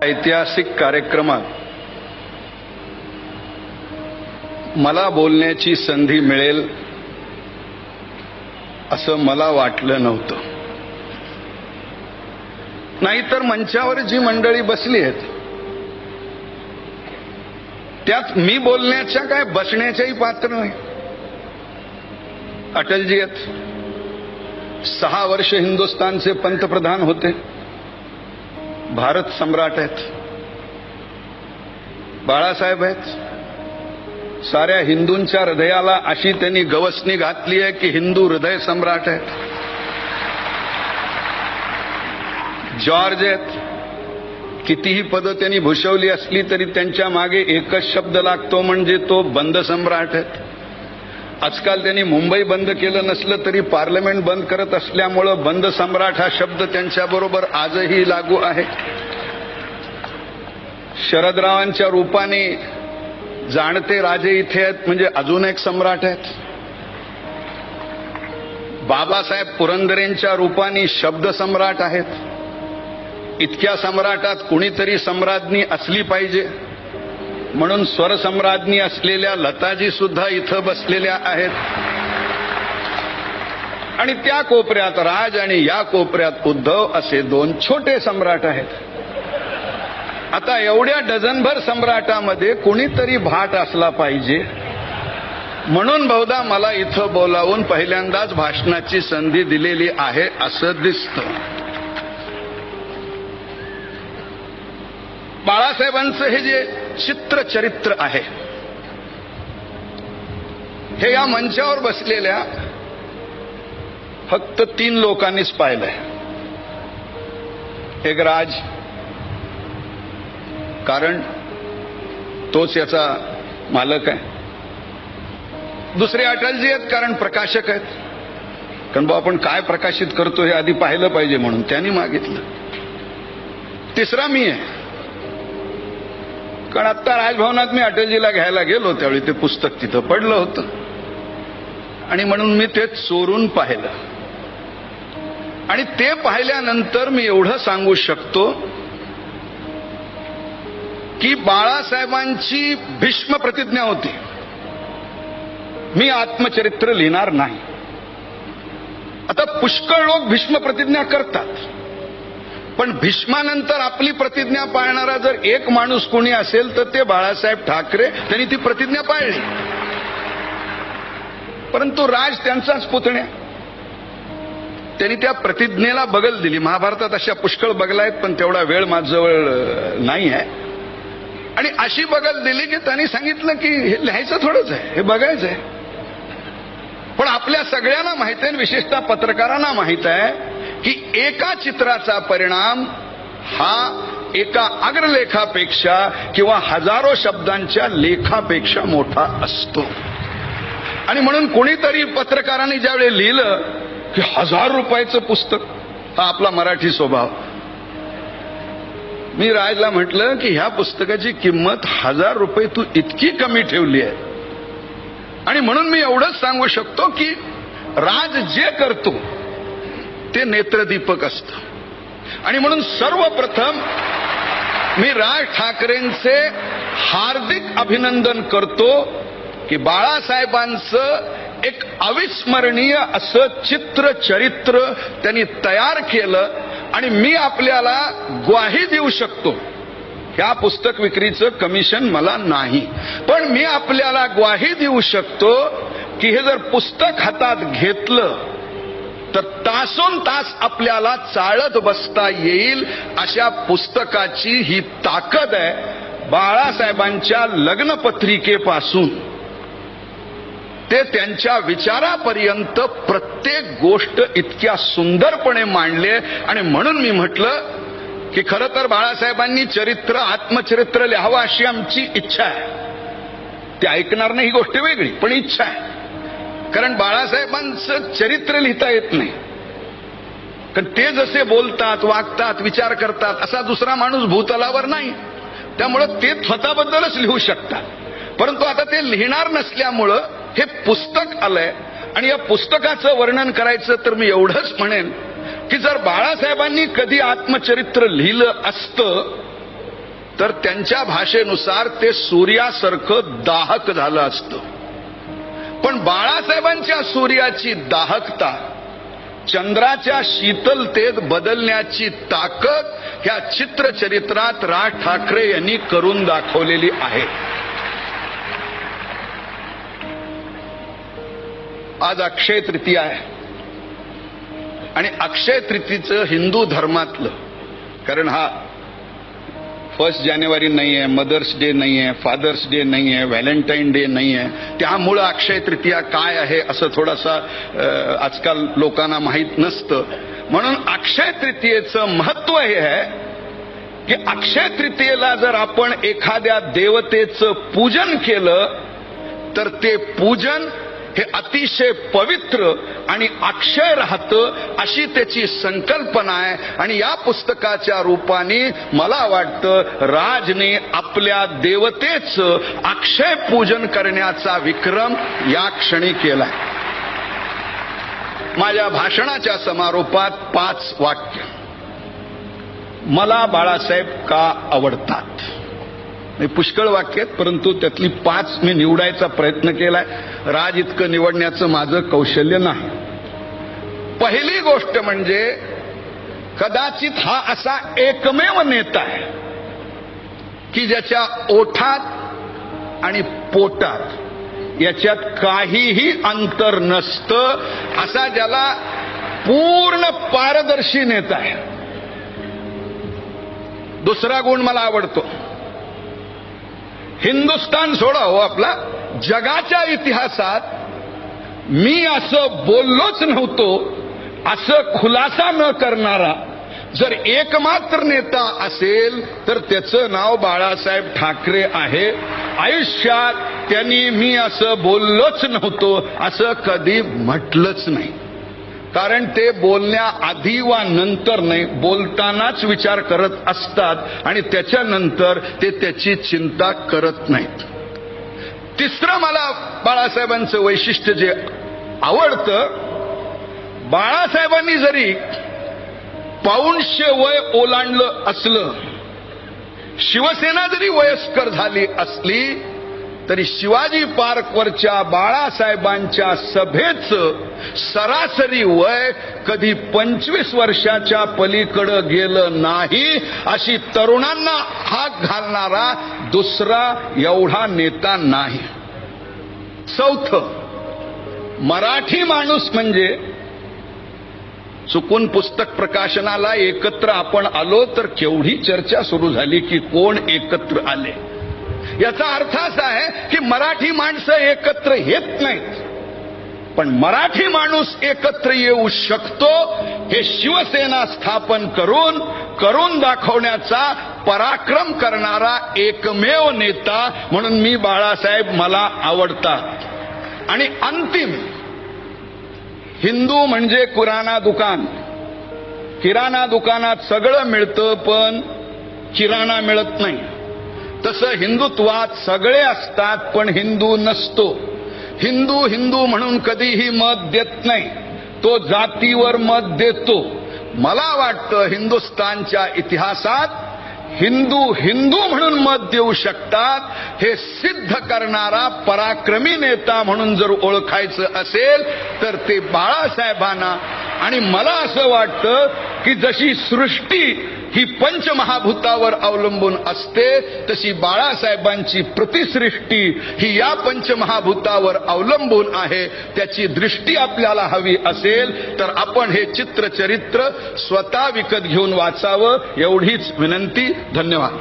ऐतिहासिक कार्यक्रमात मला बोलण्याची संधी मिळेल असं मला वाटलं नव्हतं. नाहीतर मंचावर जी मंडळी बसली आहेत त्यात मी बोलण्याच्या काय बसण्याच्याही पात्र नाही. अटलजी आहेत, 6 वर्ष हिंदुस्थानचे पंतप्रधान होते, भारत सम्राट आहेत. बाळासाहेब आहेत, साऱ्या हिंदूंच्या हृदयाला अशी त्यांनी गवसणी घातली आहे की हिंदू हृदय सम्राट आहेत. जॉर्ज आहेत, कितीही पदं त्यांनी भूषवली असली तरी त्यांच्या मागे एकच शब्द लागतो म्हणजे तो बंद सम्राट आहेत. आजकाल त्यांनी मुंबई बंद केलं नसलं तरी पार्लमेंट बंद करत असल्यामुळं बंद सम्राट हा शब्द त्यांच्याबरोबर आजही लागू आहे. शरदरावांच्या रूपाने जाणते राजे इथे आहेत म्हणजे अजून एक सम्राट आहेत. बाबासाहेब पुरंदरेंच्या रूपाने शब्द सम्राट आहेत. इतक्या सम्राटात कुणीतरी सम्राज्ञी असली पाहिजे म्हणून स्वरसम्राज्ञी असलेल्या लताजी सुद्धा इथं बसलेल्या आहेत. आणि त्या कोपऱ्यात राज आणि या कोपऱ्यात उद्धव असे 2 छोटे सम्राट आहेत. आता एवढ्या डझनभर सम्राटामध्ये कुणीतरी भाट असला पाहिजे म्हणून बहुधा मला इथं बोलावून पहिल्यांदाच भाषणाची संधी दिलेली आहे असं दिसतं. बाळासाहेबांचं हे जे चित्रचरित्र आहे हे या मंचावर बसलेल्या फक्त 3 लोकांनीच पाहिलंय. एक राज, कारण तोच याचा मालक आहे. दुसरे अटलजी आहेत, कारण प्रकाशक आहेत. कारण बा आपण काय प्रकाशित करतो हे आधी पाहिलं पाहिजे म्हणून त्यांनी मागितलं. तिसरा मी आहे, कारण आता राजभवनात मी अटलजीला घ्यायला गेलो त्यावेळी ते पुस्तक तिथं पडलं होतं आणि म्हणून मी ते चोरून पाहिलं. आणि ते पाहिल्यानंतर मी एवढं सांगू शकतो की बाळासाहेबांची भीष्म प्रतिज्ञा होती, मी आत्मचरित्र लिहिणार नाही. आता पुष्कळ लोक भीष्म प्रतिज्ञा करतात, पण भीष्मानंतर आपली प्रतिज्ञा पाळणारा जर एक माणूस कोणी असेल तर ते बाळासाहेब ठाकरे. त्यांनी ती प्रतिज्ञा पाळली. परंतु राज त्यांचाच पुतण्या, त्यांनी त्या प्रतिज्ञेला बगल दिली. महाभारतात अशा पुष्कळ बगला आहेत पण तेवढा वेळ माझ्याजवळ नाही आहे. आणि अशी बगल दिली की त्यांनी सांगितलं की हे लिहायचं थोडंच आहे, हे बघायचं आहे. पण आपल्या सगळ्यांना माहित आहे, विशेषतः पत्रकारांना माहित आहे की एका चित्राचा परिणाम हा एका अग्रलेखापेक्षा किंवा हजारो शब्दांच्या लेखापेक्षा मोठा असतो. आणि म्हणून कोणीतरी पत्रकारांनी ज्यावेळी लिहिलं की 1000 रुपयाचं पुस्तक, हा आपला मराठी स्वभाव. मी राजला म्हटलं की ह्या पुस्तकाची किंमत 1000 रुपये तू इतकी कमी ठेवली आहे. आणि म्हणून मी एवढंच सांगू शकतो की राज जे करतो ते नेत्रदीपक असतं. आणि म्हणून सर्वप्रथम मी राज ठाकरेंचे हार्दिक अभिनंदन करतो की बाळासाहेबांचं एक अविस्मरणीय असं चित्रचरित्र त्यांनी तयार केलं. आणि मी आपल्याला ग्वाही देऊ शकतो, ह्या पुस्तक विक्रीचं कमिशन मला नाही, पण मी आपल्याला ग्वाही देऊ शकतो की हे जर पुस्तक हातात घेतलं तर तासोन तास आपल्याला चाळत बसता येईल अशा पुस्तकाची ही ताकद आहे. बाळासाहेबांच्या लग्नपत्रिकेपासून ते त्यांच्या विचारापर्यंत प्रत्येक गोष्ट इतक्या सुंदरपणे मांडले. आणि म्हणून मी म्हटलं की खरं तर बाळासाहेबांनी चरित्र, आत्मचरित्र लिहावं अशी आमची इच्छा आहे. ते ऐकणार नाही ही गोष्ट वेगळी, पण इच्छा आहे. कारण बाळासाहेबांचं चरित्र लिहिता येत नाही, कारण ते जसे बोलतात, वागतात, विचार करतात असा दुसरा माणूस भूतलावर नाही. त्यामुळं ते स्वतःबद्दलच लिहू शकतात. परंतु आता ते लिहिणार नसल्यामुळं हे पुस्तक आलंय. आणि या पुस्तकाचं वर्णन करायचं तर मी एवढंच म्हणेन की जर बाळासाहेबांनी कधी आत्मचरित्र लिहिलं असतं तर त्यांच्या भाषेनुसार ते सूर्यासारखं दाहक झालं असतं. पण बाळासाहेबांच्या सूर्याची दाहकता चंद्राच्या शीतलतेत बदलण्याची ताकद ह्या चित्रचरित्रात राज ठाकरे यांनी करून दाखवलेली आहे. आज अक्षय तृतीया आहे आणि अक्षय तृतीयेचं हिंदू धर्मातलं, कारण हा 1 जानेवारी नाही आहे, मदर्स डे नाही आहे, फादर्स डे नाही आहे, व्हॅलेंटाईन डे नाही आहे, त्यामुळं अक्षय तृतीया काय आहे असं थोडासा आजकाल लोकांना माहीत नसतं. म्हणून अक्षय तृतीयेचं महत्व हे आहे की अक्षय तृतीयेला जर आपण एखाद्या देवतेचं पूजन केलं तर ते पूजन हे अतिशय पवित्र आणि अक्षय राहतं, अशी त्याची संकल्पना आहे. आणि या पुस्तकाच्या रूपाने मला वाटतं राजने आपल्या देवतेचं अक्षय पूजन करण्याचा विक्रम या क्षणी केलाय. माझ्या भाषणाच्या समारोपात 5 वाक्य. मला बाळासाहेब का आवडतात. पुष्कळ वाक्य आहेत, परंतु त्यातली 5 मी निवडायचा प्रयत्न केलाय. राज इतकं निवडण्याचं माझं कौशल्य नाही. पहिली गोष्ट म्हणजे कदाचित हा असा एकमेव नेता आहे की ज्याच्या ओठात आणि पोटात याच्यात काहीही अंतर नसतं, असा ज्याला पूर्ण पारदर्शी नेता आहे. दुसरा गुण मला आवडतो. हिंदुस्थान सोडा हो आपला, जगाच्या इतिहासात मी असं बोललोच नव्हतो असं खुलासा न करणारा जर एकमात्र नेता असेल तर त्याचं नाव बाळासाहेब ठाकरे आहे. आयुष्यात त्यांनी मी असं बोललोच नव्हतो असं कधी म्हटलंच नाही. कारण ते बोलण्याआधी वा नंतर नाही, बोलतानाच विचार करत असतात आणि त्याच्यानंतर ते त्याची चिंता करत नाहीत. तिसरं मला बाळासाहेबांचं वैशिष्ट्य जे आवडतं, बाळासाहेबांनी जरी 500 वय ओलांडलं असलं, शिवसेना जरी वयस्कर झाली असली तरी शिवाजी पार्कवरच्या बाळासाहेबांच्या सभेचं सरासरी वय कधी 25 वर्षाच्या पलीकडे गेलं नाही, अशी तरुणांना हाक घालणारा दुसरा एवढा नेता नाही. चौथं, मराठी माणूस म्हणजे चुकून पुस्तक प्रकाशनाला एकत्र आपण आलो तर केवढी चर्चा सुरू झाली की कोण एकत्र आले. याचा अर्थ असा आहे की मराठी माणसं एकत्र येत नाहीत, पण मराठी माणूस एकत्र येऊ शकतो हे शिवसेना स्थापन करून दाखवण्याचा पराक्रम करणारा एकमेव नेता म्हणून मी बाळासाहेब मला आवडतात. आणि अंतिम, हिंदू म्हणजे किराणा दुकान. किराणा दुकानात सगळं मिळतं पण किराणा मिळत नाही. तसं हिंदुत्वात सगळे असतात पण हिंदू नसतो. हिंदू म्हणून कधीही मत देत नाही, तो जातीवर मत देतो. मला वाटतं हिंदुस्थानच्या इतिहासात हिंदू म्हणून मत देऊ शकतात हे सिद्ध करणारा पराक्रमी नेता म्हणून जर ओळखायचं असेल तर ते बाळासाहेबांना. आणि मला असं वाटतं की जशी सृष्टी ही पंचमहाभूतावर अवलंबून असते तशी बाळासाहेबांची प्रतिसृष्टी ही या पंचमहाभूतावर अवलंबून आहे. त्याची दृष्टी आपल्याला हवी असेल तर आपण हे चित्रचरित्र स्वतः विकत घेऊन वाचावं, एवढीच विनंती. धन्यवाद.